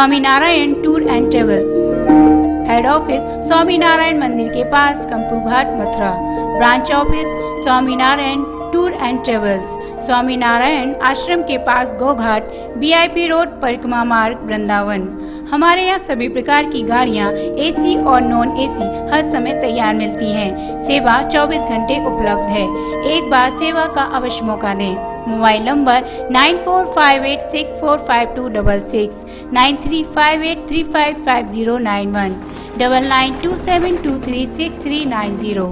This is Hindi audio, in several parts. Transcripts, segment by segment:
Swaminarayan tour and travels. Head office Swaminarayan मंदिर के पास Kampu Ghat Mathura. Branch office Swaminarayan tour and travels, Swaminarayan आश्रम के पास गोघाट, VIP रोड, परिक्रमा मार्ग, वृंदावन। हमारे यहाँ सभी प्रकार की गाड़ियाँ AC और नॉन AC हर समय तैयार मिलती हैं। सेवा 24 घंटे उपलब्ध है। एक बार सेवा का अवश्य मौका दें। Mobile number 9458645266, 9358355091, 9927236390।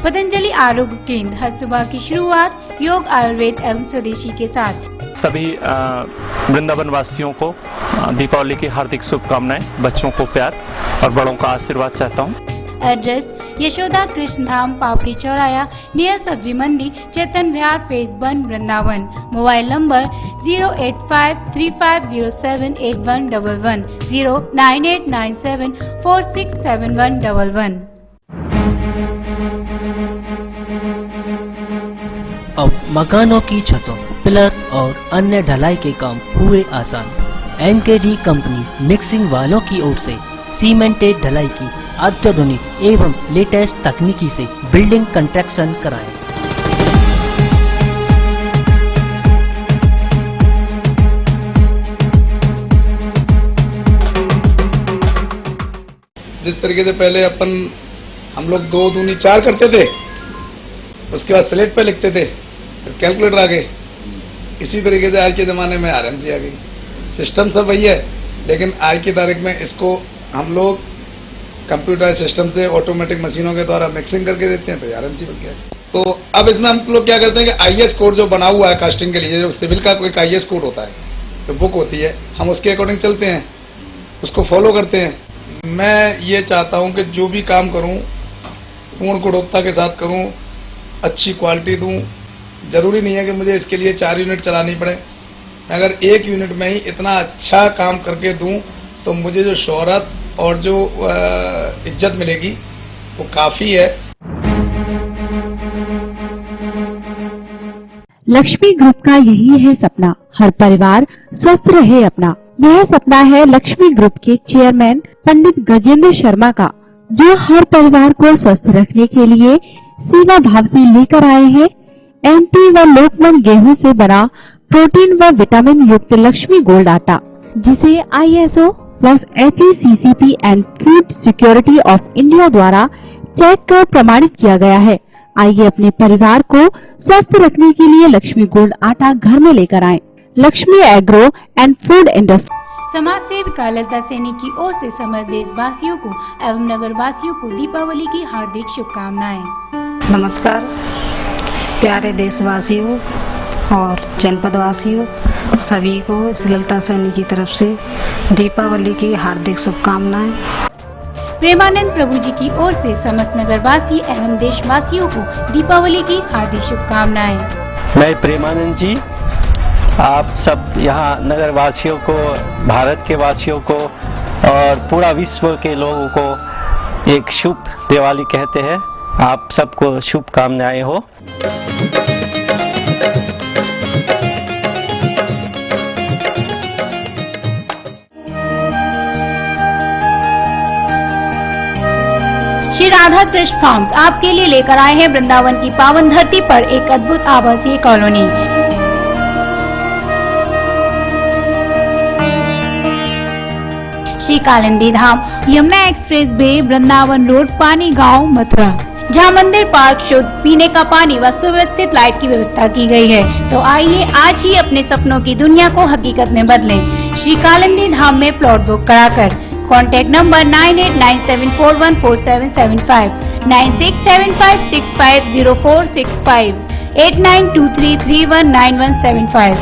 पतंजलि आरोग्य केंद्र, हर सुबह की शुरुआत योग, आयुर्वेद एवं स्वदेशी के साथ। सभी वृंदावन वासियों को दीपावली की हार्दिक शुभकामनाएं। बच्चों को प्यार और बड़ों का आशीर्वाद चाहता हूं। एड्रेस यशोदा कृष्ण धाम, पापड़ी चौराया, नियर सब्जी मंडी, Chetan Vihar, phase 1, Vrindavan. Mobile number 08535078111, 09897467111। अब मकानों की छतों, पिलर और अन्य ढलाई के काम हुए आसान। MKD कंपनी मिक्सिंग वालों की ओर से सीमेंटेड ढलाई की अत्याधुनिक एवं लेटेस्ट तकनीकी से बिल्डिंग कंस्ट्रक्शन कराएं। जिस तरीके से पहले हम लोग 2 दूनी 4 करते थे, उसके बाद स्लेट पे लिखते थे, फिर कैलकुलेटर आ गए। इसी तरीके से आज के ज़माने में RMC आ गई। सिस्टम सब वही है, लेकिन आज की तारीख में इसको हम लोग कंप्यूटर सिस्टम से ऑटोमेटिक मशीनों के द्वारा मिक्सिंग करके देते हैं, तो RMC बन गया। तो अब इसमें हम लोग क्या करते हैं कि IS कोड जो बना हुआ है कास्टिंग के लिए, जो सिविल का कोई IS कोड होता है, तो बुक होती है, हम उसके अकॉर्डिंग चलते हैं, उसको फॉलो करते हैं। मैं ये चाहता हूँ कि जो भी काम करूँ पूर्ण गुणवत्ता के साथ करूँ, अच्छी क्वालिटी दूँ। जरूरी नहीं है कि मुझे इसके लिए 4 यूनिट चलानी पड़े। अगर 1 यूनिट में ही इतना अच्छा काम करके दूं तो मुझे जो शोहरत और जो इज्जत मिलेगी वो काफी है। लक्ष्मी ग्रुप का यही है सपना, हर परिवार स्वस्थ रहे अपना। यह सपना है लक्ष्मी ग्रुप के चेयरमैन पंडित गजेंद्र शर्मा का, जो हर परिवार को स्वस्थ रखने के लिए सेवा भाव से लेकर आए हैं MP व लोकमन गेहूं से बना प्रोटीन व विटामिन युक्त लक्ष्मी गोल्ड आटा, जिसे ISO plus HACCP and food security of India द्वारा चेक कर प्रमाणित किया गया है। आइए अपने परिवार को स्वस्थ रखने के लिए लक्ष्मी गोल्ड आटा घर में लेकर आएं। Lakshmi agro and food industry. समाज सेविका लता सैनी की ओर से समस्त देशवासियों को एवं नगर वासियों को दीपावली की हार्दिक शुभकामनाएं। नमस्कार प्यारे देशवासियों और जनपद वासियों, सभी को लता सैनी की तरफ से दीपावली की हार्दिक शुभकामनाएं। प्रेमानंद प्रभु जी की ओर से समस्त नगरवासी एवं देशवासियों को दीपावली की हार्दिक शुभकामनाएं। मैं प्रेमानंद जी आप सब यहाँ नगर वासियों को, भारत के वासियों को और पूरा विश्व के लोगों को एक शुभ दिवाली कहते हैं। आप सबको शुभकामनाएं हो। श्री राधा कृष्ण फार्म्स आपके लिए लेकर आए हैं वृंदावन की पावन धरती पर एक अद्भुत आवासीय colony. Shri Kalindi Dham, Yamuna expressway, Vrindavan road, Pani Gaon, Mathura, जहां मंदिर, पार्क, शुद्ध पीने का पानी व सुव्यवस्थित लाइट की व्यवस्था की गई है। तो आइए आज ही अपने सपनों की दुनिया को हकीकत में बदलें। श्री कालिंदी धाम में प्लॉट बुक कराकर। Contact number 9897414775, 9675650465, 8923319175।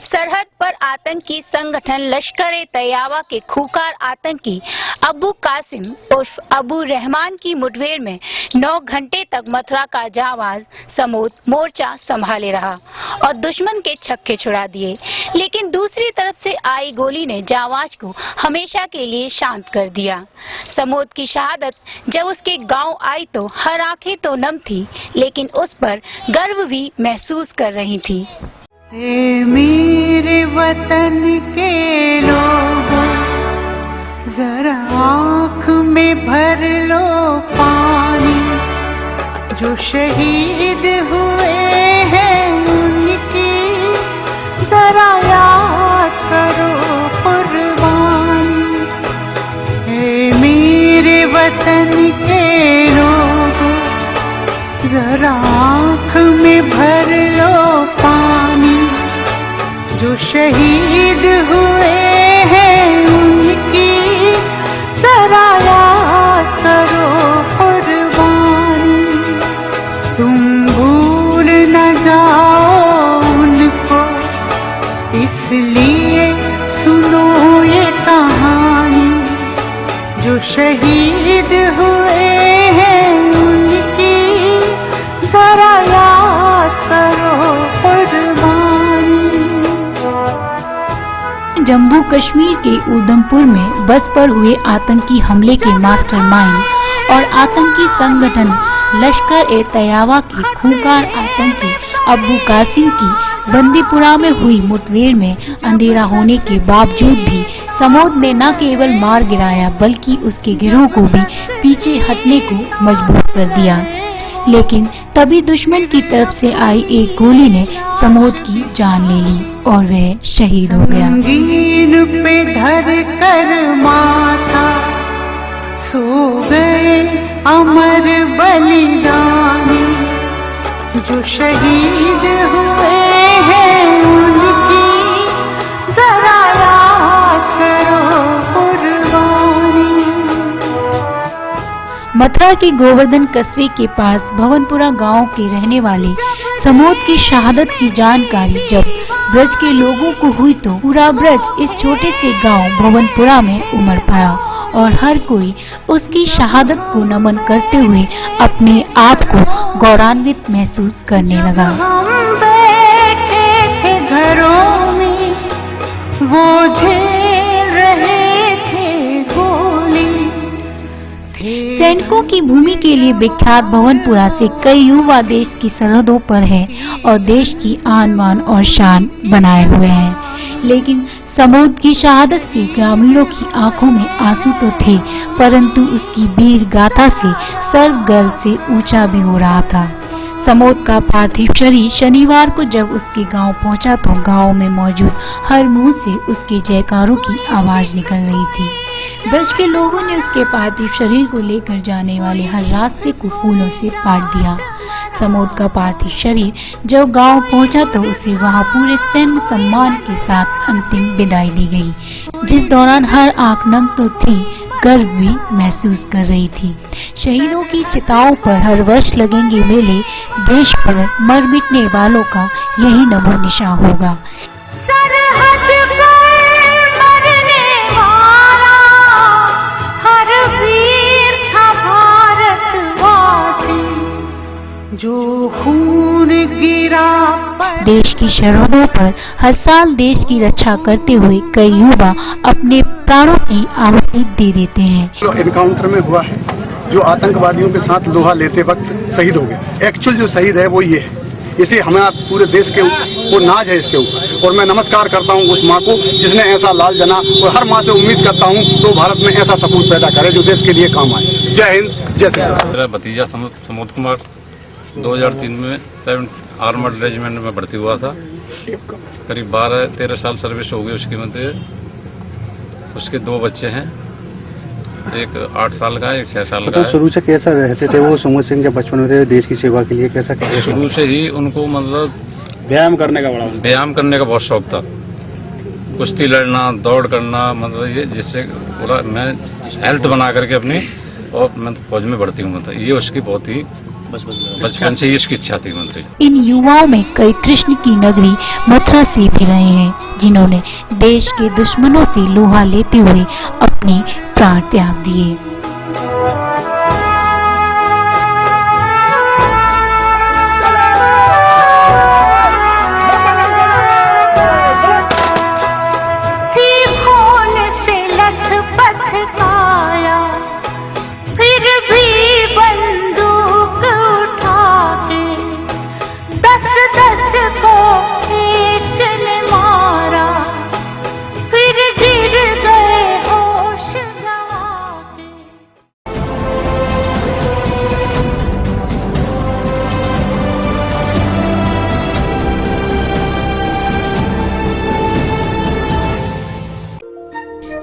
सरहद पर आतंकी संगठन लश्कर-ए-तैयबा के खूंखार आतंकी अबू कासिम उर्फ अबू रहमान की मुठभेड़ में 9 घंटे तक मथुरा का जांबाज समूद मोर्चा संभाले रहा और दुश्मन के छक्के छुड़ा दिए। लेकिन दूसरी तरफ से आई गोली ने जांबाज को हमेशा के लिए शांत कर दिया। समूद की शहादत जब उसके गांव आई तो हर आंखें तो नम थी, लेकिन उस पर गर्व भी महसूस कर रही थी। मेरे वतन के लोगों, जरा आँख में भर लो पानी, जो शहीद हुए हैं उनकी जरा याद करो कुर्बानी। मेरे वतन के लोगों, जरा आँख में भर लो पानी, जो शहीद हुए हैं उनकी जरा याद करो कुर्बानी। तुम भूल न जाओ उनको, इसलिए सुनो ये कहानी, जो शहीद हुए हैं उनकी जरा याद करो कुर्बानी। जम्मू कश्मीर के उधमपुर में बस पर हुए आतंकी हमले के मास्टरमाइंड और आतंकी संगठन लश्कर-ए-तैयबा के खूंखार आतंकी अबू कासिम की बंदीपुरा में हुई मुठभेड़ में अंधेरा होने के बावजूद भी समोद ने न केवल मार गिराया बल्कि उसके गिरोह को भी पीछे हटने को मजबूर कर दिया। लेकिन तभी दुश्मन की तरफ से आई एक गोली ने समोद की जान ले ली और वह शहीद हो गया। संगीन पे धर कर माथा सो गए अमर बलिदानी, जो शहीद हुए हैं उनकी जरा याद करो कुर्बानी। मथुरा के गोवर्धन कस्बे के पास भवनपुरा गांव के रहने वाले समोद की शहादत की जानकारी जब ब्रज के लोगों को हुई तो पूरा ब्रज इस छोटे से गांव भवनपुरा में उमड़ पड़ा और हर कोई उसकी शहादत को नमन करते हुए अपने आप को गौरवान्वित महसूस करने लगा। हम बैठे थे घरों में, वो झेल रहे थे गोली। सैनिकों की भूमि के लिए विख्यात भवनपुरा से कई युवा देश की सरहदों पर हैं और देश की आन बान और शान बनाए हुए हैं। लेकिन समोद की शहादत से ग्रामीणों की आंखों में आंसू तो थे, परंतु उसकी वीर गाथा से सर्व गर्व से ऊंचा भी हो रहा था। समोद का पार्थिव शरीर शनिवार को जब उसके गांव पहुंचा तो गांव में मौजूद हर मुंह से उसके जयकारों की आवाज निकल रही थी। ब्रज के लोगों ने उसके पार्थिव शरीर को लेकर जाने वाले हर रास्ते को फूलों से पाट दिया। समोद का पार्थिव शरीर जब गांव पहुंचा तो उसे वहां पूरे सैन्य सम्मान के साथ अंतिम विदाई दी गई, जिस दौरान हर आंख नम तो थी, गर्व भी महसूस कर रही थी। शहीदों की चिताओं पर हर वर्ष लगेंगे मेले, देश पर मर मिटने वालों का यही नमो निशान होगा। सरहद पर मरने वाला हर वीर था भारतवासी, जो खून गिरा। देश की सरहदों पर हर साल देश की रक्षा करते हुए कई युवा अपने प्राणों की आहुति दे देते हैं। जो एनकाउंटर में हुआ है, जो आतंकवादियों के साथ लोहा लेते वक्त शहीद हो गया, एक्चुअल जो शहीद है वो ये है। इसे हमें पूरे देश के वो नाज है इसके ऊपर, और मैं नमस्कार करता हूँ उस माँ को जिसने ऐसा लाल जना, और हर माँ से उम्मीद करता हूँ तो भारत में ऐसा सपूत पैदा करे जो देश के लिए काम आए। जय हिंद, जय श्री राम। मेरा भतीजा समोद कुमार 2003 में 7 आर्मर्ड रेजिमेंट में भर्ती हुआ था। करीब 12-13 साल सर्विस हो गई उसकी। मतलब उसके 2 बच्चे हैं, एक 8 साल का है, एक 6 साल का है। शुरू से कैसा रहते थे वो समोद सिंह जब बचपन में थे देश की सेवा के लिए कैसा करते? शुरू से ही उनको मतलब व्यायाम करने का बहुत शौक था। कुश्ती लड़ना, दौड़ करना, मतलब ये जिससे पूरा मैं हेल्थ बना करके अपनी, और मैं फौज में भर्ती हूँ। मतलब ये उसकी बहुत ही बचपन से ही इसकी इच्छा थी। मंत्री इन युवाओं में कई कृष्ण की नगरी मथुरा से भी रहे हैं, जिन्होंने देश के दुश्मनों से लोहा लेते हुए अपने प्राण त्याग दिए। को एक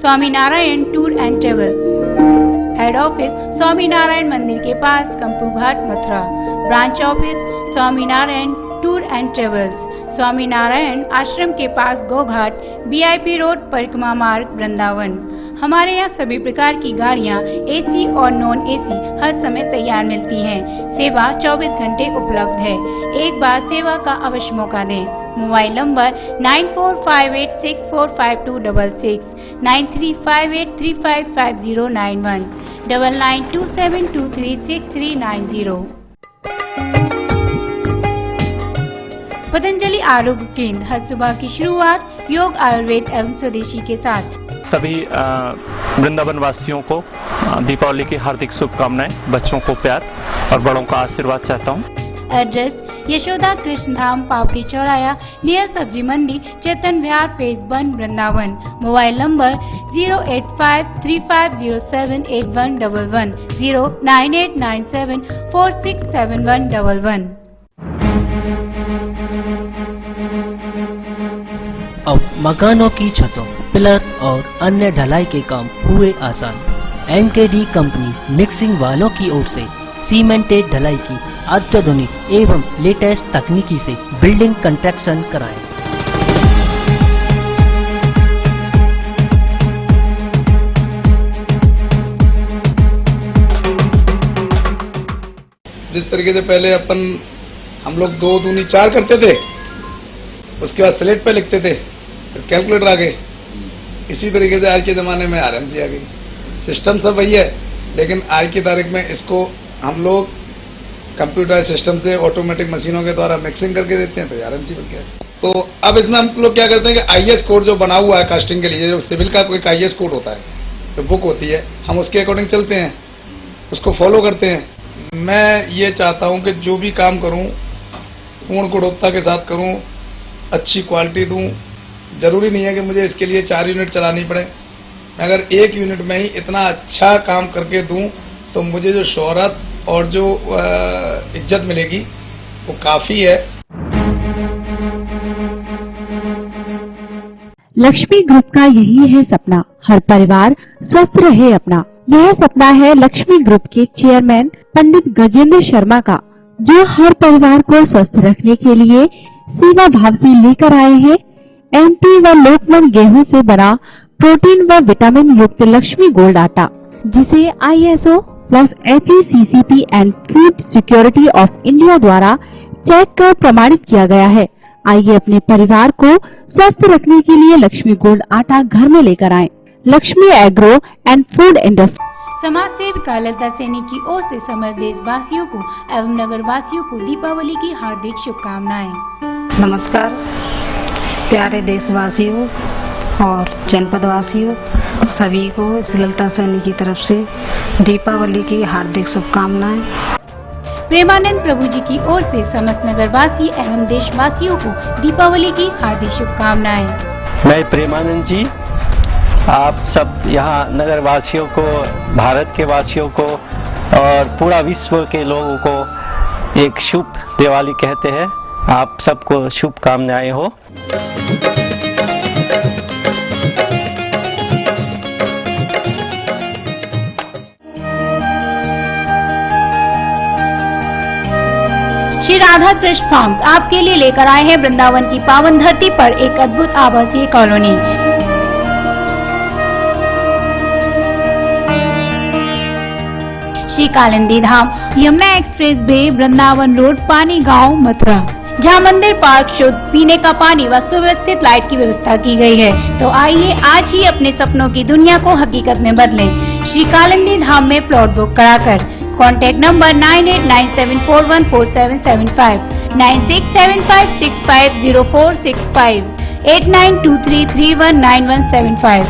Swaminarayan tour and travel, head office Swaminarayan मंदिर के पास Kampu Ghat Mathura, branch office Swaminarayan tour and travels, Swaminarayan आश्रम के पास गोघाट, VIP रोड, परिक्रमा मार्ग, वृंदावन। हमारे यहाँ सभी प्रकार की गाड़ियाँ AC और नॉन AC हर समय तैयार मिलती हैं। सेवा 24 घंटे उपलब्ध है। एक बार सेवा का अवश्य मौका दें। Mobile number 9458645266, 9358355091, 9927236390। पतंजलि आरोग्य केंद्र, हर सुबह की शुरुआत योग, आयुर्वेद एवं स्वदेशी के साथ। सभी वृंदावन वासियों को दीपावली की हार्दिक शुभकामनाएं। बच्चों को प्यार और बड़ों का आशीर्वाद चाहता हूं। एड्रेस यशोदा कृष्ण धाम, पापड़ी चौराया, नियर सब्जी मंडी, Chetan Vihar, phase 1, Vrindavan. Mobile number 08535078111, 09897467111। अब मकानों की छतों, पिलर और अन्य ढलाई के काम हुए आसान। NKD कंपनी मिक्सिंग वालों की ओर से सीमेंटेड ढलाई की अत्याधुनिक एवं लेटेस्ट तकनीकी से बिल्डिंग कंस्ट्रक्शन कराएं। जिस तरीके से पहले हम लोग 2 दूनी 4 करते थे, उसके बाद स्लेट पे लिखते थे, फिर कैलकुलेटर आ गए। इसी तरीके से आज के ज़माने में RMC आ गई। सिस्टम सब वही है, लेकिन आज की तारीख में इसको हम लोग कंप्यूटर सिस्टम से ऑटोमेटिक मशीनों के द्वारा मिक्सिंग करके देते हैं, तो RMC बन गया। तो अब इसमें हम लोग क्या करते हैं कि IS कोड जो बना हुआ है कास्टिंग के लिए, जो सिविल का कोई IS कोड होता है, जो बुक होती है, हम उसके अकॉर्डिंग चलते हैं, उसको फॉलो करते हैं। मैं ये चाहता हूँ कि जो भी काम करूँ पूर्ण गुणवत्ता के साथ करूँ, अच्छी क्वालिटी दूं। जरूरी नहीं है कि मुझे इसके लिए 4 यूनिट चलानी पड़े। अगर 1 यूनिट में ही इतना अच्छा काम करके दूं तो मुझे जो शोहरत और जो इज्जत मिलेगी वो काफी है। लक्ष्मी ग्रुप का यही है सपना, हर परिवार स्वस्थ रहे अपना। यह सपना है लक्ष्मी ग्रुप के चेयरमैन पंडित गजेंद्र शर्मा का, जो हर परिवार को स्वस्थ रखने के लिए सेवा भाव से लेकर आए हैं MP व लोकमन गेहूं से बना प्रोटीन व विटामिन युक्त लक्ष्मी गोल्ड आटा, जिसे ISO plus HACCP and food security of India द्वारा चेक कर प्रमाणित किया गया है। आइए अपने परिवार को स्वस्थ रखने के लिए लक्ष्मी गोल्ड आटा घर में लेकर आएं। Lakshmi agro and food industry. समाज सेविका ललिता सैनी की ओर से समस्त देशवासियों को एवं नगर वासियों को दीपावली की हार्दिक शुभकामनाएं। नमस्कार प्यारे देशवासियों और जनपद वासियों, सभी को ललिता सैनी की तरफ से दीपावली की हार्दिक शुभकामनाएं। प्रेमानंद प्रभु जी की ओर से समस्त नगरवासी एवं देशवासियों को दीपावली की हार्दिक शुभकामनाएं। मैं प्रेमानंद जी आप सब यहाँ नगर वासियों को, भारत के वासियों को और पूरा विश्व के लोगों को एक शुभ दिवाली कहते हैं। आप सबको शुभकामनाएं हो। श्री राधा कृष्ण फार्म्स आपके लिए लेकर आए हैं वृंदावन की पावन धरती पर एक अद्भुत आवासीय colony. Shri Kalindi Dham, Yamuna expressway, Vrindavan road, Pani Gaon, Mathura, जहां मंदिर, पार्क, शुद्ध पीने का पानी व सुव्यवस्थित लाइट की व्यवस्था की गई है। तो आइए आज ही अपने सपनों की दुनिया को हकीकत में बदलें। श्री कालिंदी धाम में प्लॉट बुक कराकर। Contact number 9897414775, 9675650465, 8923319175।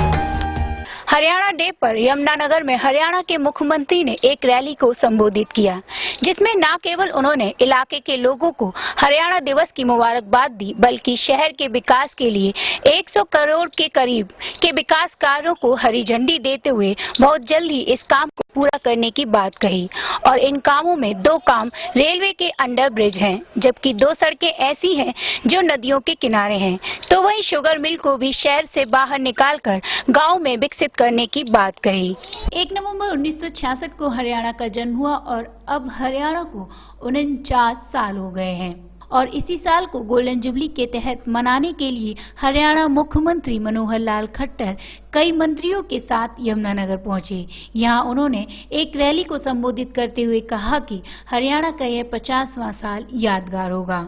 हरियाणा डे पर यमुनानगर में हरियाणा के मुख्यमंत्री ने एक रैली को संबोधित किया, जिसमें न केवल उन्होंने इलाके के लोगों को हरियाणा दिवस की मुबारकबाद दी, बल्कि शहर के विकास के लिए 100 करोड़ के करीब के विकास कार्यों को हरी झंडी देते हुए बहुत जल्द ही इस काम को पूरा करने की बात कही और इन कामों में 2 काम रेलवे के अंडर ब्रिज हैं, जबकि 2 सड़कें ऐसी हैं जो नदियों के किनारे हैं। तो वहीं शुगर मिल को भी शहर से बाहर निकालकर गांव में विकसित करने की बात कही। 1 नवंबर 1966 को हरियाणा का जन्म हुआ और अब हरियाणा को 49 साल हो गए हैं और इसी साल को गोल्डन जुबली के तहत मनाने के लिए हरियाणा मुख्यमंत्री मनोहर लाल खट्टर कई मंत्रियों के साथ यमुनानगर पहुंचे। यहां उन्होंने एक रैली को संबोधित करते हुए कहा कि हरियाणा का यह 50वां साल यादगार होगा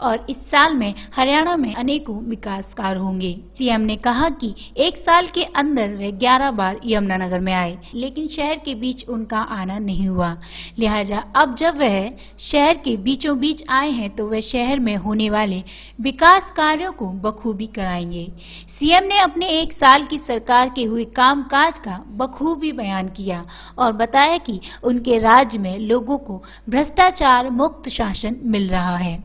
और इस साल में हरियाणा में अनेकों विकास कार्य होंगे। सीएम ने कहा कि 1 साल के अंदर वे 11 बार यमुनानगर में आए, लेकिन शहर के बीच उनका आना नहीं हुआ। लिहाजा अब जब वह शहर के बीचों बीच आए हैं तो वह शहर में होने वाले विकास कार्यों को बखूबी कराएंगे। सीएम ने अपने 1 साल की सरकार के हुए कामकाज का बखूबी बयान किया और बताया कि उनके राज्य में लोगों को भ्रष्टाचार मुक्त शासन मिल रहा है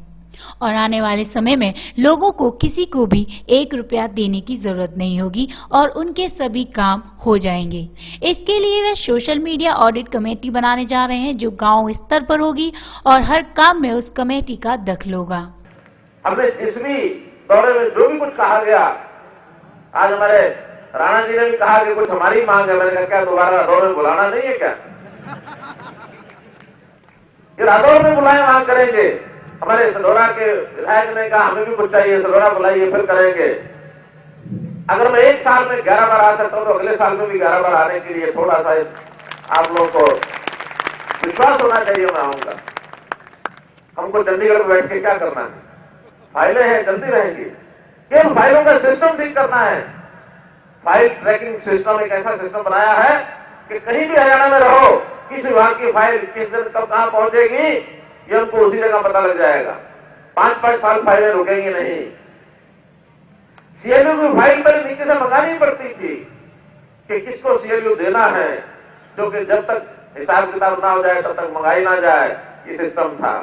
और आने वाले समय में लोगों को किसी को भी 1 रुपया देने की जरूरत नहीं होगी और उनके सभी काम हो जाएंगे। इसके लिए वे सोशल मीडिया ऑडिट कमेटी बनाने जा रहे हैं जो गांव स्तर पर होगी और हर काम में उस कमेटी का दखल होगा। हमने जिस भी दौरे में जो भी कुछ कहा गया, आज हमारे राणा जी ने भी कहा कि कुछ हमारी मांग है। मैंने कहा क्या दोबारा दौरे में बुलाना नहीं है क्या? ये रादौर में बुलाए वहां करेंगे। हमारे सलोरा के विधायक ने कहा हमें भी कुछ चाहिए, सलोरा बुलाइए फिर करेंगे। अगर मैं 1 साल में 11 बार आ सकता हूं तो अगले साल में भी 11 बार आने के लिए थोड़ा सा आप लोगों को विश्वास होना चाहिए। मैं आऊंगा। हमको चंडीगढ़ में बैठ के क्या करना है? फाइलें हैं, चलती रहेंगी। केवल फाइलों का सिस्टम ठीक करना है। फाइल ट्रैकिंग सिस्टम एक ऐसा सिस्टम बनाया है कि कहीं भी हरियाणा में रहो, किस विभाग की फाइल किस दिन कब कहां पहुंचेगी, ये उनको उसी जगह पता लग जाएगा। 5-5 साल फाइलें रुकेंगी नहीं। सीएलयू की फाइल पर नीचे से मंगानी पड़ती थी कि किसको सीएलयू देना है, क्योंकि जब तक हिसाब किताब ना हो जाए तब तक मंगाई ना जाए, ये सिस्टम था।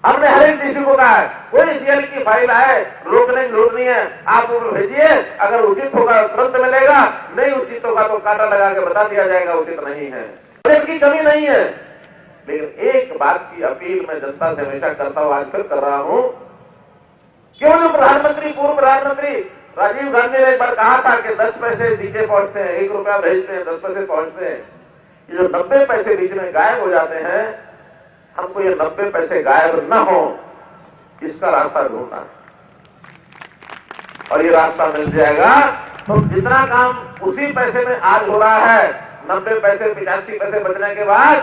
हमने हर एक डीसी को कहा कोई सीएल की फाइल आए रोकने की जरूरत नहीं है, आप ऊपर भेजिए। अगर उचित होगा तुरंत मिलेगा, नहीं उचित होगा तो कांटा लगा के बता दिया जाएगा उचित नहीं है। की कमी नहीं है। लेकिन एक बात की अपील मैं जनता से हमेशा करता हूं, आज फिर कर रहा हूं। क्यों जो प्रधानमंत्री, पूर्व प्रधानमंत्री राजीव गांधी ने एक बार कहा था कि 10 पैसे नीचे पहुंचते हैं, 1 रुपया भेजते हैं, 10 पैसे पहुंचते हैं। ये जो 90 पैसे बीच में गायब हो जाते हैं, हमको ये 90 पैसे गायब न हो, इसका रास्ता ढूंढना है और ये रास्ता मिल जाएगा तो जितना काम उसी पैसे में आज हो रहा है, 90 पैसे 85 पैसे बचने के बाद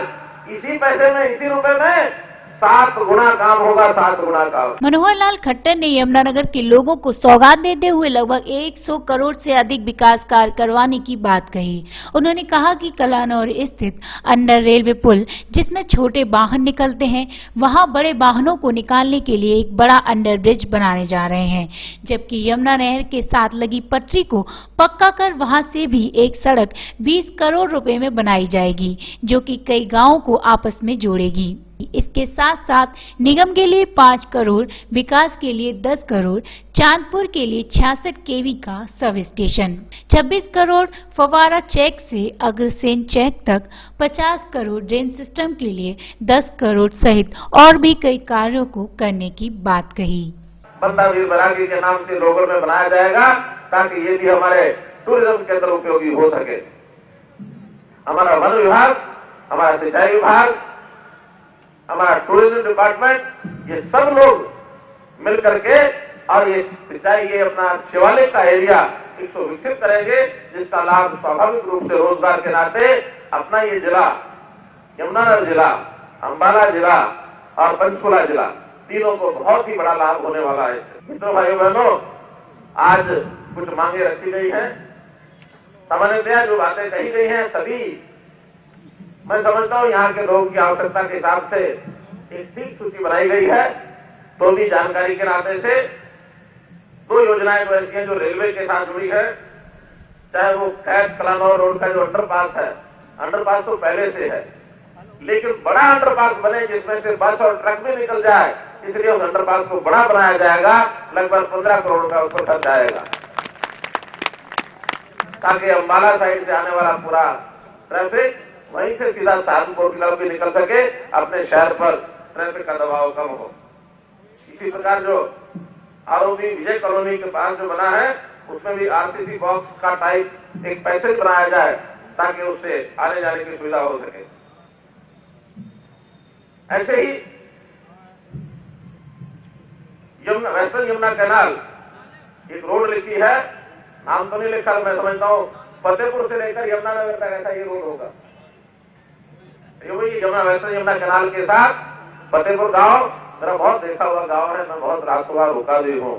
इसी पैसे में, इसी रुपए में 7 गुना काम होगा, 7 गुना काम। मनोहर लाल खट्टर ने यमुनानगर के लोगों को सौगात देते हुए लगभग 100 करोड़ से अधिक विकास कार्य करवाने की बात कही। उन्होंने कहा कि कलानौर स्थित अंडर रेलवे पुल, जिसमें छोटे वाहन निकलते हैं, वहां बड़े वाहनों को निकालने के लिए एक बड़ा अंडर ब्रिज बनाने जा रहे हैं, जबकि यमुना नहर के साथ लगी पटरी को पक्का कर वहां से भी एक सड़क 20 करोड़ रुपए में बनाई जाएगी, जो कि कई गाँवों को आपस में जोड़ेगी। इसके साथ साथ निगम के लिए 5 करोड़, विकास के लिए 10 करोड़, चांदपुर के लिए 66 केवी का सब स्टेशन, 26 करोड़ फवारा चेक से अग्रसेन चेक तक, 50 करोड़ ड्रेन सिस्टम के लिए 10 करोड़ सहित और भी कई कार्यों को करने की बात कही। बंदा वीर बरागी के नाम से लोगों में बनाया जाएगा ताकि ये भी हमारे टूरिज्म के अंदर उपयोगी हो सके। हमारा वन विभाग, हमारा सिंचाई विभाग, हमारा टूरिज्म डिपार्टमेंट, ये सब लोग मिल करके और ये सिंचाई, ये अपना शिवालिक का एरिया इसको विकसित करेंगे, जिसका लाभ स्वाभाविक रूप से रोजगार के नाते अपना ये जिला, यमुनानगर जिला, अंबाला जिला और पंचकुला जिला, तीनों को बहुत ही बड़ा लाभ होने वाला है। मित्रों, भाइयों बहनों, आज कुछ मांगे रखी गई हैं। सामान्यतः जो बातें कही गई हैं सभी मैं समझता हूं यहाँ के लोगों की आवश्यकता के हिसाब से एक ठीक सूची बनाई गई है। तो भी जानकारी के नाते से 2 योजनाएं तो ऐसी हैं जो रेलवे के साथ जुड़ी है, चाहे वो कैट कलानौर रोड का जो अंडरपास है, अंडरपास तो पहले से है, लेकिन बड़ा अंडरपास बने जिसमें से बस और ट्रक भी निकल जाए, इसलिए उस अंडरपास को बड़ा बनाया जाएगा। लगभग 15 करोड़ का उसको खर्च आएगा, ताकि अंबाला साइड से आने वाला पूरा ट्रैफिक वहीं से सीधा सहारनपुर की तरफ भी निकल सके, अपने शहर पर ट्रैफिक का दबाव कम हो। इसी प्रकार जो आरओबी विजय कॉलोनी के पास जो बना है, उसमें भी आरसीसी बॉक्स का टाइप एक पैसेज बनाया जाए ताकि उससे आने जाने की सुविधा हो सके। ऐसे ही यमुना, वेस्टर्न यमुना कैनाल एक रोड लिखी है, नाम तो नहीं लिखा, मैं समझता हूं फतेहपुर से लेकर यमुनानगर तक ऐसा ये रोड होगा। यमुना, वेस्टर्न यमुना कैनाल के साथ फतेहपुर गांव मेरा बहुत देखा हुआ गांव है, मैं बहुत रास्तों बार रुका भी हूं।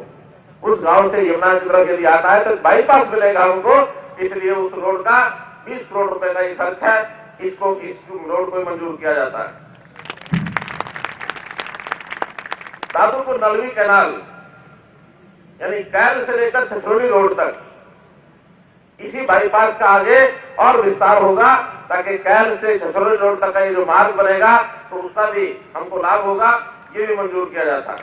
उस गांव से यमुना की तरफ यदि आता है तो बाईपास मिलेगा हमको, इसलिए उस रोड का 20 करोड़ रुपए का ये खर्च है, इस रोड को मंजूर किया जाता है। दादुपुर नलवी कैनाल यानी कैल से लेकर छछरौली रोड तक इसी बाईपास का आगे और विस्तार होगा, ताकि कैल से छछरौली रोड तक का ये जो मार्ग बनेगा तो उसका भी हमको लाभ होगा, ये भी मंजूर किया जाता है।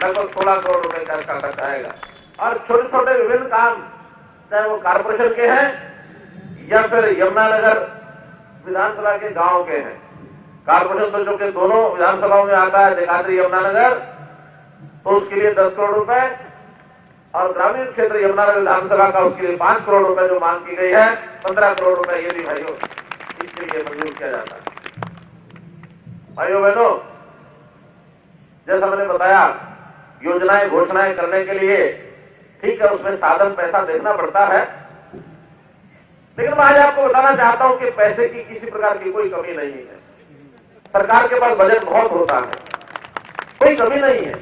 लगभग 16 करोड़ रुपए का इसका खर्च आएगा। और छोटे छोटे विभिन्न काम, चाहे वो कारपोरेशन के हैं या फिर यमुनानगर विधानसभा के गांव के हैं। कारपोरेशन तो जो कि दोनों विधानसभाओं में आता है, देखात्री यमुनानगर, तो उसके लिए 10 करोड़ रुपए, और ग्रामीण क्षेत्र यमुनानगर विधानसभा का उसके लिए 5 करोड़ रुपए जो मांग की गई है, 15 करोड़ रुपए ये भी भाइयों इसके लिए मंजूर किया जाता है। भाइयों बहनों, जैसा मैंने बताया, योजनाएं घोषणाएं करने के लिए ठीक है उसमें साधन पैसा देखना पड़ता है, लेकिन मैं आज आपको बताना चाहता हूं कि पैसे की किसी प्रकार की कोई कमी नहीं है। सरकार के पास बजट बहुत होता है, कोई कमी नहीं है।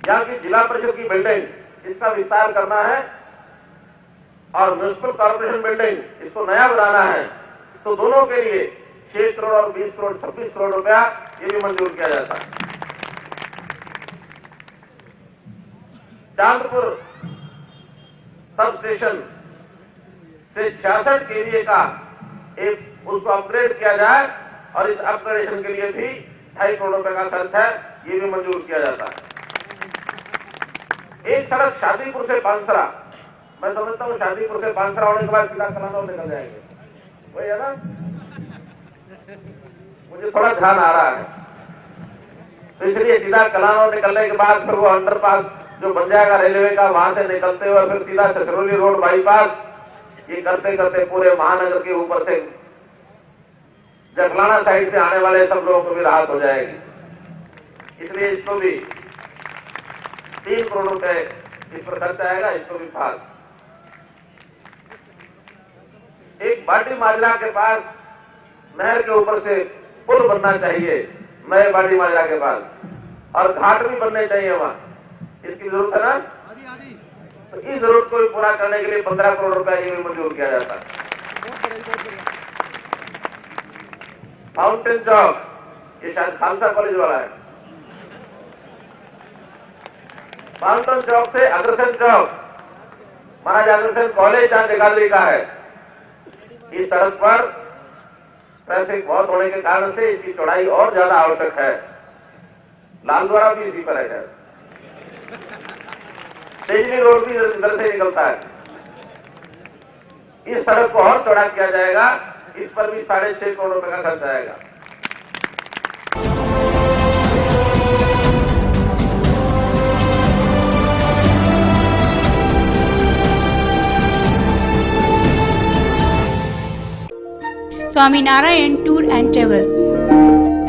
यहाँ की जिला परिषद की बिल्डिंग इसका विस्तार करना है और म्युनिसिपल कॉर्पोरेशन बिल्डिंग इसको नया बनाना है, तो दोनों के लिए 6 करोड़ और 20 करोड़ 26 करोड़ रुपया ये भी मंजूर किया जाता है। चांदपुर सब स्टेशन से 66 केवीए का एक उसको अपग्रेड किया जाए और इस अपग्रेडेशन के लिए भी 2.5 करोड़ रुपए का खर्च है, ये भी मंजूर किया जाता है। एक सड़क शादीपुर से पानसरा, मैं समझता हूं शादीपुर से पानसरा होने के बाद सीधा कलानौर निकल जाएंगे, वही है ना, मुझे थोड़ा ध्यान आ रहा है। तो इसलिए सीधा कलानौर निकलने के बाद फिर वो अंडरपास जो बन जाएगा रेलवे का, वहां से निकलते हुए फिर सीधा छछरौली रोड बाईपास, ये करते करते पूरे महानगर के ऊपर से जखलाना साइड से आने वाले सब लोगों को भी राहत हो जाएगी। इसलिए इसको भी 3 करोड़ रुपए इस पर खर्च आएगा, इसको भी पास। एक बाटी माजरा के पास नहर के ऊपर से पुल बनना चाहिए, नए बाटी माजरा के पास, और घाट भी बनने चाहिए वहां, इसकी जरूरत है ना। तो इस जरूरत को भी पूरा करने के लिए 15 करोड़ रुपया ये भी मंजूर किया जाता है। माउंटेन चौक, ये शायद खालसा कॉलेज वाला है, माउंटेन चौक से अग्रसेन चौक, महाराज अग्रसेन कॉलेज जहां देखात्री का है, इस सड़क पर ट्रैफिक बहुत होने के कारण से इसकी चौड़ाई और ज्यादा आवश्यक है। लालद्वारा भी इसी पर है, तेजली रोड भी इधर से निकलता है। इस सड़क को और चौड़ा किया जाएगा, इस पर भी 6.5 करोड़ रुपए का खर्च आएगा। Swaminarayan tour and travel,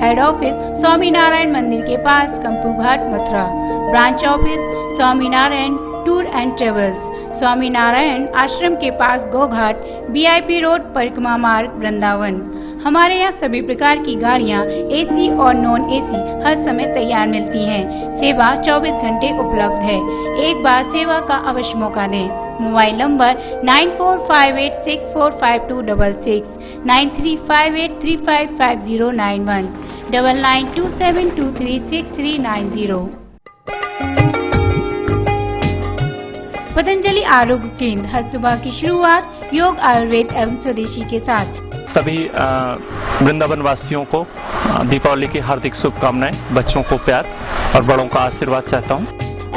head office Swaminarayan मंदिर के पास Kampu Ghat Mathura, branch office Swaminarayan tour and travels, Swaminarayan आश्रम के पास गोघाट, VIP रोड, परिक्रमा मार्ग, वृंदावन। हमारे यहाँ सभी प्रकार की गाड़ियाँ AC और नॉन AC हर समय तैयार मिलती हैं। सेवा 24 घंटे उपलब्ध है। एक बार सेवा का अवश्य मौका दें। Mobile number 9458645266, 9358355091, 9927236390। पतंजलि आरोग्य केंद्र, हर सुबह की शुरुआत योग, आयुर्वेद एवं स्वदेशी के साथ। सभी वृंदावन वासियों को दीपावली की हार्दिक शुभकामनाएं, बच्चों को प्यार और बड़ों का आशीर्वाद चाहता हूं।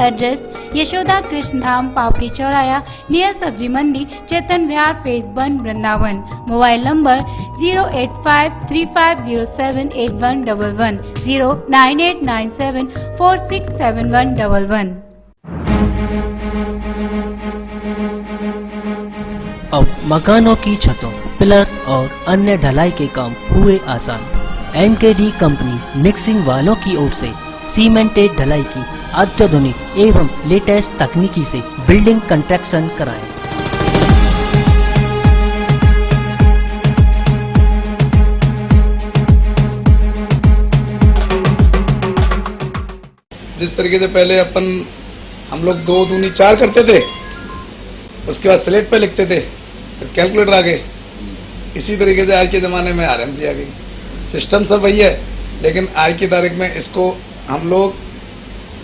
एड्रेस यशोदा कृष्ण धाम पापड़ी चौराया नियर सब्जी मंडी Chetan Vihar phase 1 Vrindavan. Mobile number 08535078111 09897467111। अब मकानों की छतों, पिलर और अन्य ढलाई के काम हुए आसान। एमकेडी कंपनी मिक्सिंग वालों की ओर से सीमेंटेड ढलाई की अत्याधुनिक एवं लेटेस्ट तकनीकी से बिल्डिंग कंस्ट्रक्शन कराएं। जिस तरीके से पहले हम लोग 2 दूनी 4 करते थे, उसके बाद स्लेट पे लिखते थे, फिर कैलकुलेटर आ गए। इसी तरीके से आज के ज़माने में आरएमसी आ गई। सिस्टम सब वही है, लेकिन आज की तारीख में इसको हम लोग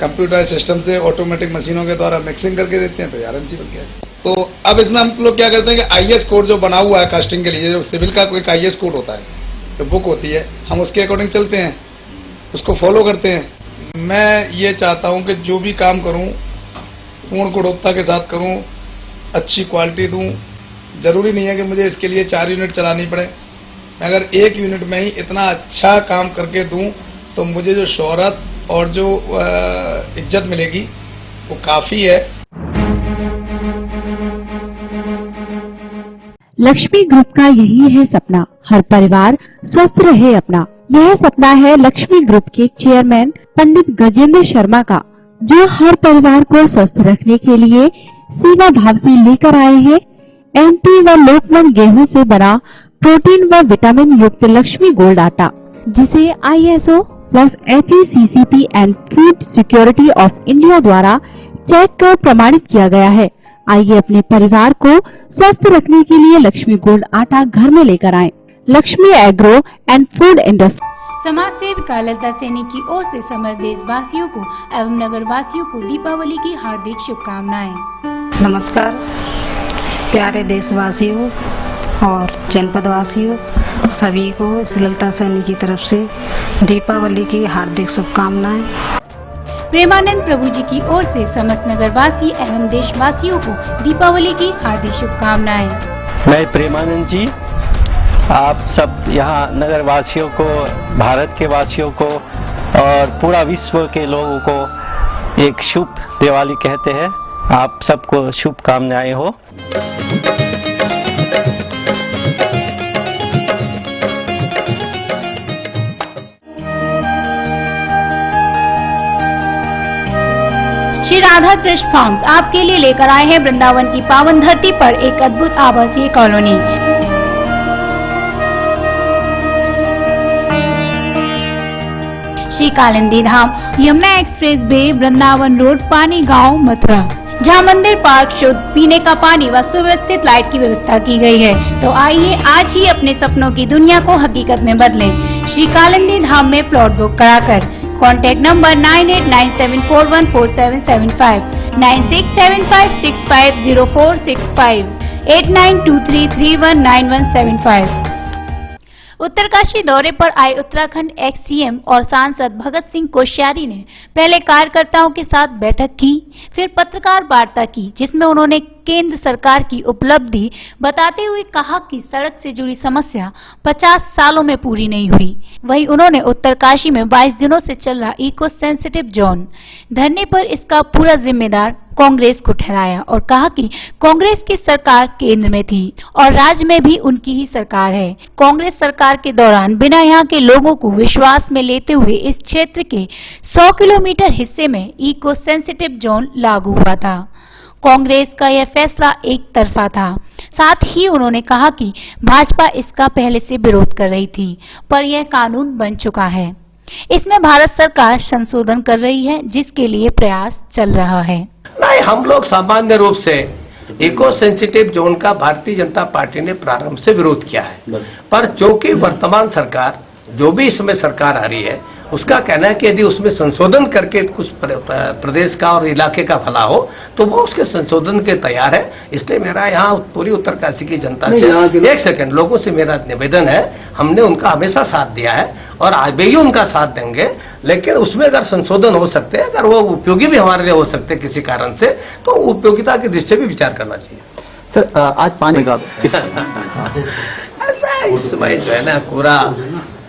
कंप्यूटर सिस्टम से ऑटोमेटिक मशीनों के द्वारा मिक्सिंग करके देते हैं, तो आरएमसी बन गया। तो अब इसमें हम लोग क्या करते हैं कि आईएस कोड जो बना हुआ है कास्टिंग के लिए, जो सिविल का कोई आईएस कोड होता है, तो बुक होती है, हम उसके अकॉर्डिंग चलते हैं, उसको फॉलो करते हैं। मैं ये चाहता हूँ कि जो भी काम करूँ पूर्ण गुणवत्ता के साथ करूँ, अच्छी क्वालिटी दूँ। जरूरी नहीं है कि मुझे इसके लिए 4 यूनिट चलानी पड़े। मैं अगर 1 यूनिट में ही इतना अच्छा काम करके दूं तो मुझे जो शोहरत और जो इज्जत मिलेगी वो काफी है। लक्ष्मी ग्रुप का यही है सपना, हर परिवार स्वस्थ रहे अपना। यह सपना है लक्ष्मी ग्रुप के चेयरमैन पंडित गजेंद्र शर्मा का, जो हर परिवार को स्वस्थ रखने के लिए सेवा भाव से लेकर आए हैं एमपी व लोकमन गेहूं से बना प्रोटीन व विटामिन युक्त लक्ष्मी गोल्ड आटा, जिसे ISO plus HACCP and food security of India द्वारा चेक कर प्रमाणित किया गया है। आइए अपने परिवार को स्वस्थ रखने के लिए लक्ष्मी गोल्ड आटा घर में लेकर आएं। Lakshmi agro and food industry. समाज सेविका ललिता सैनी की ओर से समस्त देशवासियों को एवं नगर वासियों को दीपावली की हार्दिक शुभकामनाएं। नमस्कार प्यारे देशवासियों और जनपद वासियों, सभी को ललिता सैनी की तरफ से दीपावली की हार्दिक शुभकामनाएं। प्रेमानंद प्रभु जी की ओर से समस्त नगरवासी एवं देशवासियों को दीपावली की हार्दिक शुभकामनाएं। मैं प्रेमानंद जी आप सब यहाँ नगर वासियों को, भारत के वासियों को और पूरा विश्व के लोगों को एक शुभ दिवाली कहते हैं। आप सबको शुभकामनाएं हो। श्री राधा कृष्ण फार्म्स आपके लिए लेकर आए हैं वृंदावन की पावन धरती पर एक अद्भुत आवासीय colony. Shri Kalindi Dham Yamuna expressway Vrindavan road Pani Gaon Mathura, जहां मंदिर पार्क शुद्ध पीने का पानी व सुव्यवस्थित लाइट की व्यवस्था की गई है। तो आइए आज ही अपने सपनों की दुनिया को हकीकत में बदलें। श्री कालिंदी धाम में प्लॉट बुक कराकर कॉन्टैक्ट नंबर 9897414775, 9675650465, 8923319175। उत्तरकाशी दौरे पर आए उत्तराखंड एक्स सीएम और सांसद भगत सिंह कोश्यारी ने पहले कार्यकर्ताओं के साथ बैठक की, फिर पत्रकार वार्ता की, जिसमें उन्होंने केंद्र सरकार की उपलब्धि बताते हुए कहा कि सड़क से जुड़ी समस्या 50 सालों में पूरी नहीं हुई। वहीं उन्होंने उत्तरकाशी में 22 दिनों से चल रहा इको सेंसिटिव जोन धरने पर इसका पूरा जिम्मेदार कांग्रेस को ठहराया और कहा कि कांग्रेस की सरकार केंद्र में थी और राज्य में भी उनकी ही सरकार है। कांग्रेस सरकार के दौरान बिना यहाँ के लोगों को विश्वास में लेते हुए इस क्षेत्र के 100 किलोमीटर हिस्से में इको सेंसिटिव जोन लागू हुआ था। कांग्रेस का यह फैसला एक तरफा था। साथ ही उन्होंने कहा कि भाजपा इसका पहले से विरोध कर रही थी, पर यह कानून बन चुका है। इसमें भारत सरकार संशोधन कर रही है, जिसके लिए प्रयास चल रहा है। नहीं, हम लोग सामान्य रूप से इको सेंसिटिव जोन का भारतीय जनता पार्टी ने प्रारंभ से विरोध किया है, पर चूंकि वर्तमान सरकार जो भी इसमें सरकार आ रही है उसका कहना है कि यदि उसमें संशोधन करके कुछ प्रदेश का और इलाके का भला हो तो वो उसके संशोधन के तैयार है। इसलिए मेरा यहाँ पूरी उत्तरकाशी की जनता से एक सेकंड लोगों से मेरा निवेदन है, हमने उनका हमेशा साथ दिया है और आज भी उनका साथ देंगे, लेकिन उसमें अगर संशोधन हो सकते हैं, अगर वो उपयोगी भी हमारे लिए हो सकते हैं किसी कारण से, तो उपयोगिता की दृष्टि से भी विचार करना चाहिए। सर आज पानी का ऐसा इस समय जो है ना पूरा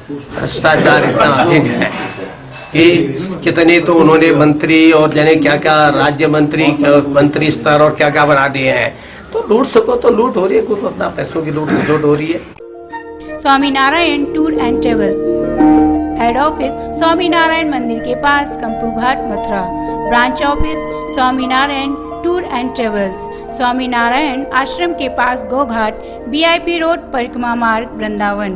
भ्रष्टाचार इतना अधिक है कि कितने तो उन्होंने मंत्री और जाने क्या क्या राज्य मंत्री स्तर और क्या क्या बना दिए हैं। तो लूट सको तो लूट हो रही है, कुछ अपना पैसों की लूट हो रही है। Swaminarayan tour and travel, head office Swaminarayan मंदिर के पास Kampu Ghat Mathura. Branch office Swaminarayan tour and travels, Swaminarayan आश्रम के पास गोघाट, VIP रोड, परिक्रमा मार्ग, वृंदावन।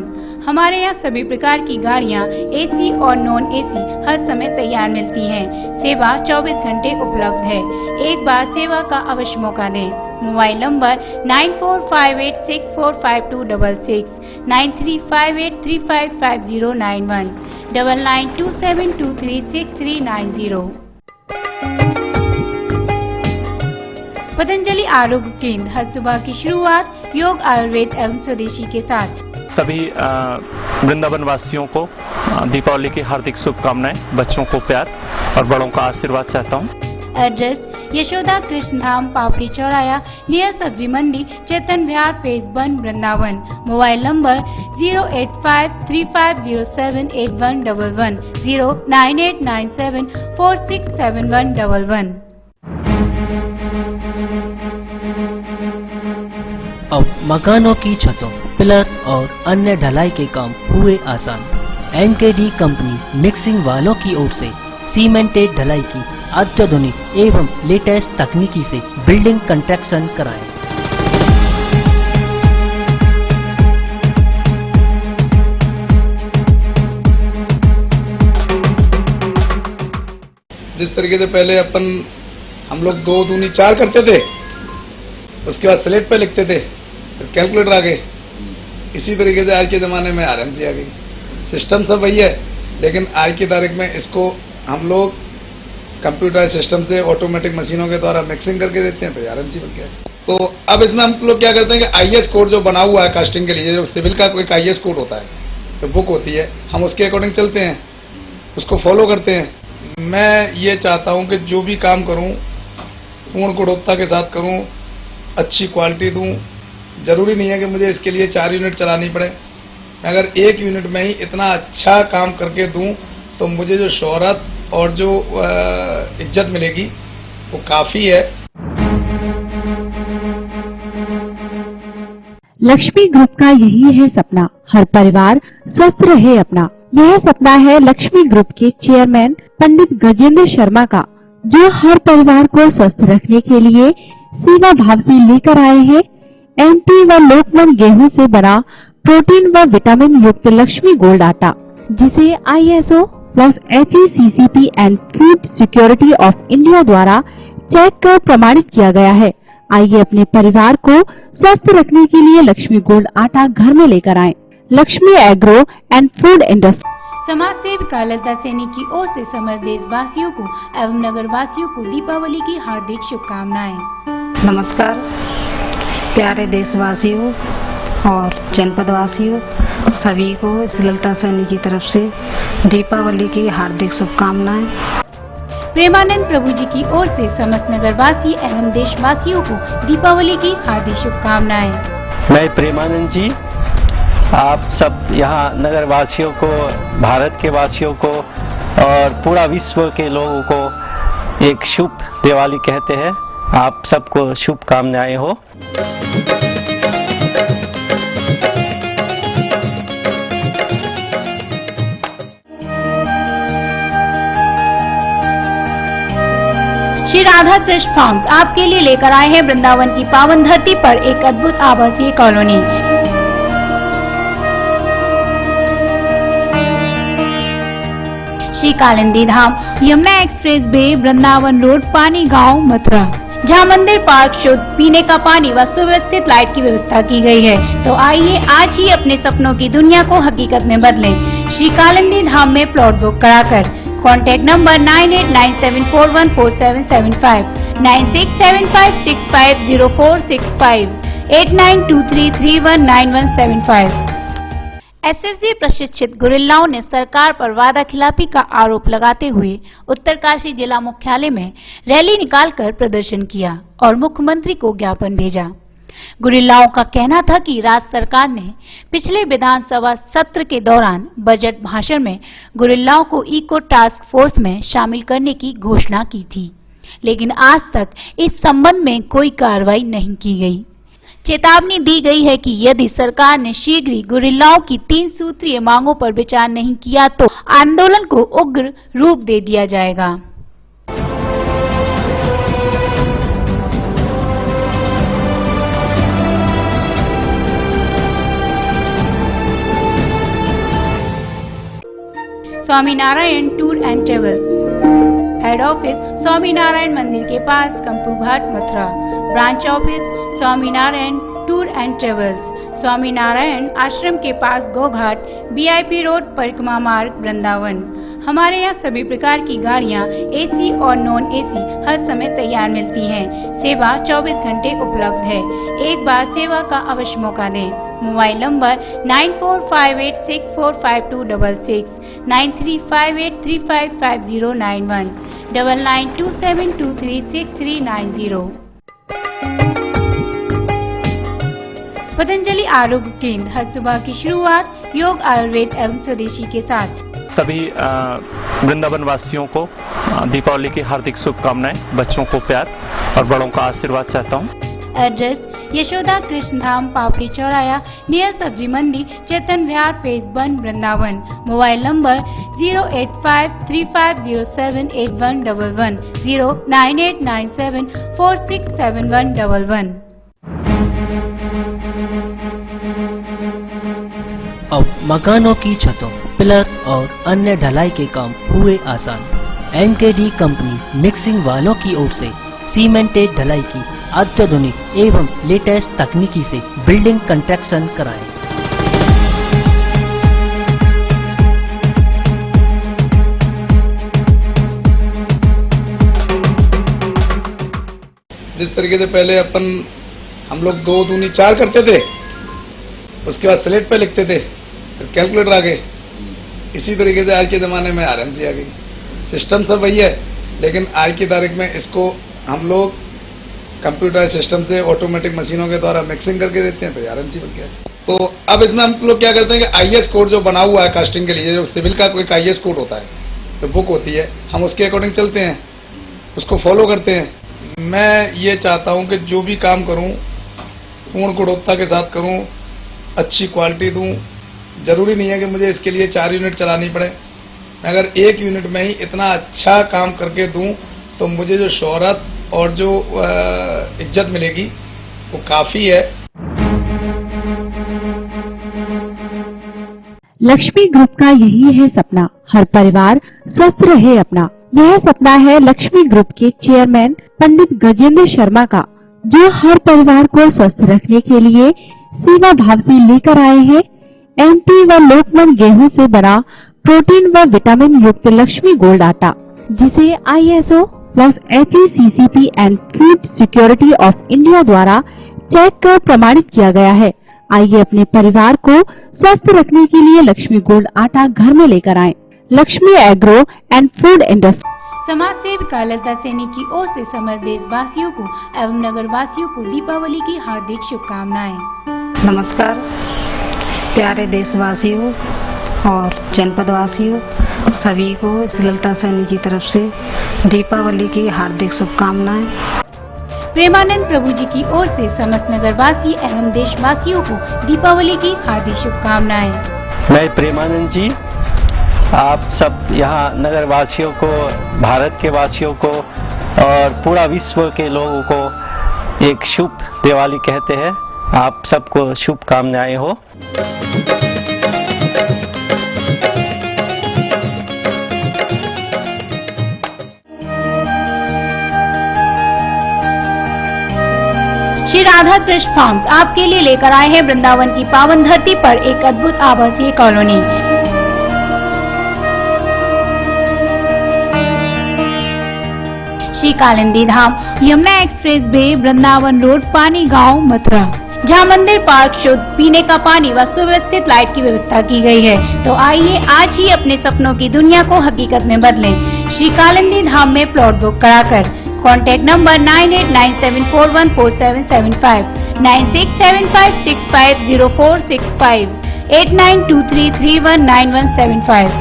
हमारे यहाँ सभी प्रकार की गाड़ियाँ AC और नॉन AC हर समय तैयार मिलती हैं। सेवा 24 घंटे उपलब्ध है। एक बार सेवा का अवश्य मौका दें। Mobile number 9458645266, 9358355091, 9927236390। पतंजलि आरोग्य केंद्र, हर सुबह की शुरुआत योग, आयुर्वेद एवं स्वदेशी के साथ। सभी वृंदावन वासियों को दीपावली की हार्दिक शुभकामनाएं। बच्चों को प्यार और बड़ों का आशीर्वाद चाहता हूं। एड्रेस यशोदा कृष्ण धाम, पापड़ी चौराया, नियर सब्जी मंडी, Chetan Vihar, phase 1, Vrindavan. Mobile number 08535078111, 09897467111। अब मकानों की छतों, पिलर और अन्य ढलाई के काम हुए आसान। NKD कंपनी मिक्सिंग वालों की ओर से सीमेंटेड ढलाई की अत्याधुनिक एवं लेटेस्ट तकनीकी से बिल्डिंग कंस्ट्रक्शन कराएं। जिस तरीके से पहले हम लोग 2 दूनी 4 करते थे, उसके बाद स्लेट पे लिखते थे, फिर कैलकुलेटर आ गए। इसी तरीके से आज के ज़माने में RMC आ गई। सिस्टम सब वही है, लेकिन आज की तारीख में इसको हम लोग कंप्यूटर सिस्टम से ऑटोमेटिक मशीनों के द्वारा मिक्सिंग करके देते हैं, तो RMC बन गया। तो अब इसमें हम लोग क्या करते हैं कि IS कोड जो बना हुआ है कास्टिंग के लिए, जो सिविल का कोई IS कोड होता है, तो बुक होती है, हम उसके अकॉर्डिंग चलते हैं, उसको फॉलो करते हैं। मैं ये चाहता हूँ कि जो भी काम करूँ पूर्ण गुणवत्ता के साथ करूँ, अच्छी क्वालिटी दूं। जरूरी नहीं है कि मुझे इसके लिए 4 यूनिट चलानी पड़े। अगर 1 यूनिट में ही इतना अच्छा काम करके दूं तो मुझे जो शोहरत और जो इज्जत मिलेगी वो काफी है। लक्ष्मी ग्रुप का यही है सपना, हर परिवार स्वस्थ रहे अपना। यह सपना है लक्ष्मी ग्रुप के चेयरमैन पंडित गजेंद्र शर्मा का, जो हर परिवार को स्वस्थ रखने के लिए सेवा भाव से लेकर आए हैं MP व लोकमन गेहूं से बना प्रोटीन व विटामिन युक्त लक्ष्मी गोल्ड आटा, जिसे ISO plus HACCP and food security of India द्वारा चेक कर प्रमाणित किया गया है। आइए अपने परिवार को स्वस्थ रखने के लिए लक्ष्मी गोल्ड आटा घर में लेकर आएं। Lakshmi agro and food industry. समाज सेविका ललिता सैनी की ओर से समस्त देशवासियों को एवं नगर वासियों को दीपावली की हार्दिक शुभकामनाएं। नमस्कार प्यारे देशवासियों और जनपद वासियों, सभी को इस ललिता सैनी की तरफ से दीपावली की हार्दिक शुभकामनाएं। प्रेमानंद प्रभु जी की ओर से समस्त नगरवासी एवं देशवासियों को दीपावली की हार्दिक शुभकामनाएं। मैं प्रेमानंद जी आप सब यहाँ नगर वासियों को, भारत के वासियों को और पूरा विश्व के लोगों को एक शुभ दिवाली कहते हैं। आप सबको शुभकामनाएं हो। श्री राधा कृष्ण फार्म्स आपके लिए लेकर आए हैं वृंदावन की पावन धरती पर एक अद्भुत आवासीय colony. Shri Kalindi Dham, Yamuna expressway, Vrindavan road, Pani Gaon, Mathura, जहां मंदिर, पार्क, शुद्ध पीने का पानी व सुव्यवस्थित लाइट की व्यवस्था की गई है। तो आइए आज ही अपने सपनों की दुनिया को हकीकत में बदलें। श्री कालिंदी धाम में प्लॉट बुक कराकर कॉन्टैक्ट नंबर 9897414775, 9675650465, 8923319175। एसएसजी प्रशिक्षित गुरिल्लाओं ने सरकार पर वादा खिलाफी का आरोप लगाते हुए उत्तरकाशी जिला मुख्यालय में रैली निकालकर प्रदर्शन किया और मुख्यमंत्री को ज्ञापन भेजा। गुरिल्लाओं का कहना था कि राज्य सरकार ने पिछले विधानसभा सत्र के दौरान बजट भाषण में गुरिल्लाओं को इको टास्क फोर्स में शामिल करने की घोषणा की थी, लेकिन आज तक इस संबंध में कोई कार्रवाई नहीं की गई। चेतावनी दी गई है कि यदि सरकार ने शीघ्र ही गुरिल्लाओं की 3 सूत्रीय मांगों पर विचार नहीं किया तो आंदोलन को उग्र रूप दे दिया जाएगा। Swaminarayan tour and travel, head office Swaminarayan मंदिर के पास Kampu Ghat Mathura, branch office Swaminarayan tour and travels, Swaminarayan आश्रम के पास गोघाट, वीआईपी रोड, परिक्रमा मार्ग, वृंदावन। हमारे यहाँ सभी प्रकार की गाड़ियाँ एसी और नॉन एसी हर समय तैयार मिलती हैं। सेवा 24 घंटे उपलब्ध है। एक बार सेवा का अवश्य मौका दें। Mobile number 9458645266, 9358355091, 9927236390। पतंजलि आरोग्य केंद्र, हर सुबह की शुरुआत योग, आयुर्वेद एवं स्वदेशी के साथ। सभी वृंदावन वासियों को दीपावली की हार्दिक शुभकामनाएं। बच्चों को प्यार और बड़ों का आशीर्वाद चाहता हूं। एड्रेस यशोदा कृष्ण धाम, पापड़ी चौराया, नियर सब्जी मंडी, Chetan Vihar, phase 1, Vrindavan. Mobile number 08535078111, 09897467111। अब मकानों की छतों, पिलर और अन्य ढलाई के काम हुए आसान। एमकेडी कंपनी मिक्सिंग वालों की ओर से सीमेंटेड ढलाई की अत्याधुनिक एवं लेटेस्ट तकनीकी से बिल्डिंग कंस्ट्रक्शन कराएं। जिस तरीके से पहले हम लोग 2 दूनी 4 करते थे, उसके बाद स्लेट पे लिखते थे, फिर कैलकुलेटर आ गए। इसी तरीके से आज के ज़माने में आरएमसी आ गई। सिस्टम सब वही है, लेकिन आज की तारीख में इसको हम लोग कंप्यूटर सिस्टम से ऑटोमेटिक मशीनों के द्वारा मिक्सिंग करके देते हैं, तो आरएमसी बन गया। तो अब इसमें हम लोग क्या करते हैं कि आईएस कोड जो बना हुआ है कास्टिंग के लिए, जो सिविल का कोई आईएस कोड होता है, तो बुक होती है, हम उसके अकॉर्डिंग चलते हैं, उसको फॉलो करते हैं। मैं ये चाहता हूँ कि जो भी काम करूँ पूर्ण गुणवत्ता के साथ करूँ, अच्छी क्वालिटी दूं। जरूरी नहीं है कि मुझे इसके लिए 4 यूनिट चलानी पड़े। मैं अगर 1 यूनिट में ही इतना अच्छा काम करके दूं तो मुझे जो शोहरत और जो इज्जत मिलेगी वो काफी है। लक्ष्मी ग्रुप का यही है सपना, हर परिवार स्वस्थ रहे अपना। यह सपना है लक्ष्मी ग्रुप के चेयरमैन पंडित गजेंद्र शर्मा का, जो हर परिवार को स्वस्थ रखने के लिए सेवा भाव से लेकर आए हैं एमटी व लोकमन गेहूं से बना प्रोटीन व विटामिन युक्त लक्ष्मी गोल्ड आटा, जिसे ISO plus HACCP and food security of India द्वारा चेक कर प्रमाणित किया गया है। आइए अपने परिवार को स्वस्थ रखने के लिए लक्ष्मी गोल्ड आटा घर में लेकर आएं। Lakshmi agro and food industry. समाज सेविका ललिता सैनी की ओर से समस्त देशवासियों को एवं नगर वासियों को दीपावली की हार्दिक शुभकामनाएं। नमस्कार प्यारे देशवासियों और जनपद वासियों, सभी को ललिता सैनी की तरफ से दीपावली की हार्दिक शुभकामनाएं। प्रेमानंद प्रभु जी की ओर से समस्त नगरवासी एवं देशवासियों को दीपावली की हार्दिक शुभकामनाएं। मैं प्रेमानंद जी आप सब यहाँ नगर वासियों को, भारत के वासियों को और पूरा विश्व के लोगों को एक शुभ दिवाली कहते हैं। आप सबको शुभकामनाएं हो। श्री राधा कृष्ण फार्म्स आपके लिए लेकर आए हैं वृंदावन की पावन धरती पर एक अद्भुत आवासीय colony. Shri Kalindi Dham, Yamuna expressway, Vrindavan road, Pani Gaon, Mathura, जहां मंदिर, पार्क, शुद्ध पीने का पानी व सुव्यवस्थित लाइट की व्यवस्था की गई है। तो आइए आज ही अपने सपनों की दुनिया को हकीकत में बदलें श्री कालिंदी धाम में प्लॉट बुक कराकर। Contact number 9897414775, 9675650465, 8923319175।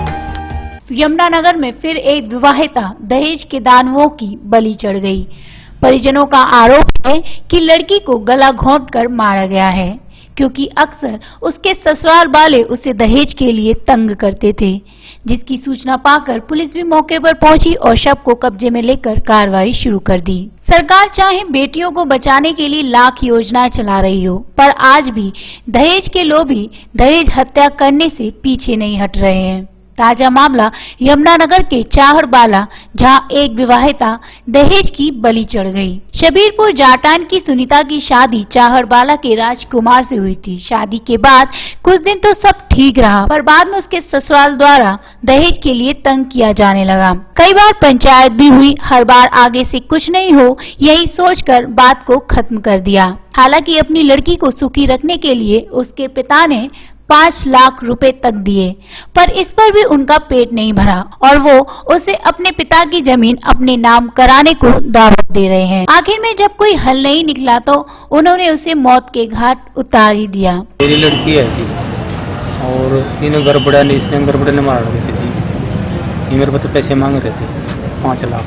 यमुनानगर में फिर एक विवाहिता दहेज के दानवों की बलि चढ़ गई। परिजनों का आरोप है कि लड़की को गला घोंटकर मारा गया है, क्योंकि अक्सर उसके ससुराल वाले उसे दहेज के लिए तंग करते थे, जिसकी सूचना पाकर पुलिस भी मौके पर पहुंची और शव को कब्जे में लेकर कार्रवाई शुरू कर दी। सरकार चाहे बेटियों को बचाने के लिए लाख योजनाएं चला रही हो, पर आज भी दहेज के लोभी दहेज हत्या करने से पीछे नहीं हट रहे हैं। ताजा मामला यमुनानगर के चाहरबाला, जहां एक विवाहिता दहेज की बलि चढ़ गई। शबीरपुर जाटान की सुनीता की शादी चाहरबाला के राजकुमार से हुई थी। शादी के बाद कुछ दिन तो सब ठीक रहा, पर बाद में उसके ससुराल द्वारा दहेज के लिए तंग किया जाने लगा। कई बार पंचायत भी हुई, हर बार आगे से कुछ नहीं हो यही सोचकर बात को खत्म कर दिया। हालांकि अपनी लड़की को सुखी रखने के लिए उसके पिता ने 5 लाख रुपए तक दिए, पर इस पर भी उनका पेट नहीं भरा और वो उसे अपने पिता की जमीन अपने नाम कराने को दावत दे रहे हैं। आखिर में जब कोई हल नहीं निकला तो उन्होंने उसे मौत के घाट उतार ही दिया। मेरी लड़की है थी और इन्हें गड़बड़ा ने इसने गड़बड़ा ने मार रही थी। ये मेरे पास पैसे मांग रहे थे 5 लाख।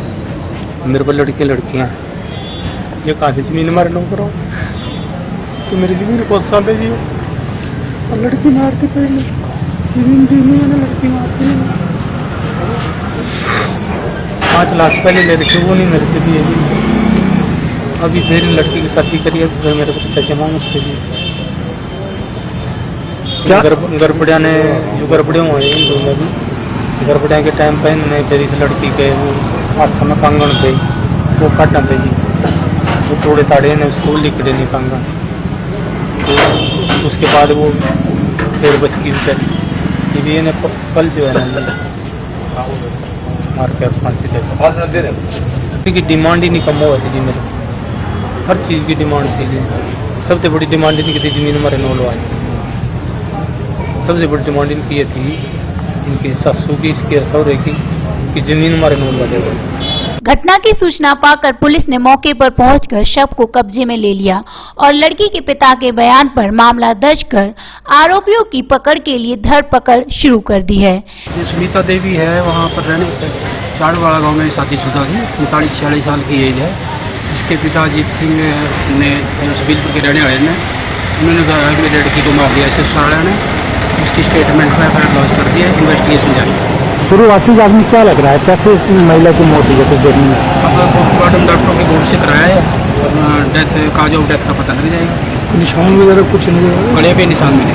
मेरे पास लड़कियां ये कहा जमीन मारे नो करो तो मेरी जमीन को साल जी और लड़की मारती पहले लड़की मारती 5 लाख पहले ले रखी, वो नहीं मेरे से दिए। अभी फिर लड़की की शादी करिए तो फिर मेरे को पैसे मांगते थे। गड़बड़िया ने जो गड़बड़िया हुए इन दोनों भी गड़बड़िया के टाइम पे इन्होंने फिर इस लड़की के वो आस्था में कांगन थे वो काटा थे जी, वो थोड़े ताड़े ने स्कूल लिखड़े नहीं कांगन। तो उसके बाद वो फिर बच गई बेचारी। ने कल जो है ना मार कर फांसी दे की डिमांड ही नहीं कम हुआ थी जी। मेरे हर चीज़ की डिमांड थी जी। सबसे बड़ी डिमांड इनकी थी जमीन हमारे नोल वाली। सबसे बड़ी डिमांड इनकी ये थी, इनकी सासू की, इसके सहुरे की, कि जमीन हमारे नोल वाले। घटना की सूचना पाकर पुलिस ने मौके पर पहुंचकर शव को कब्जे में ले लिया और लड़की के पिता के बयान पर मामला दर्ज कर आरोपियों की पकड़ के लिए धरपकड़ शुरू कर दी है। सुनीता देवी है, वहाँ पर रहने चाड़वाड़ा गांव में शादीशुदा थी, 45-46 साल की एज है। इसके पिता अजीत सिंह ने शबीरपुर के रहने वाले ने उन्होंने अपनी लड़की को मार दिया। ससुराल ने उसकी स्टेटमेंट में एफआईआर लॉन्च कर दिया, इन्वेस्टिगेशन जारी। शुरुआती जांच में क्या लग रहा है, कैसे इस महिला की मौत हुई है? तो देखने अब पोस्टमार्टम डॉक्टरों की गोद से कराया है, डेथ काज ऑफ डेथ का पता लग जाएगा। निशान वगैरह कुछ नहीं, गले पे निशान मिले।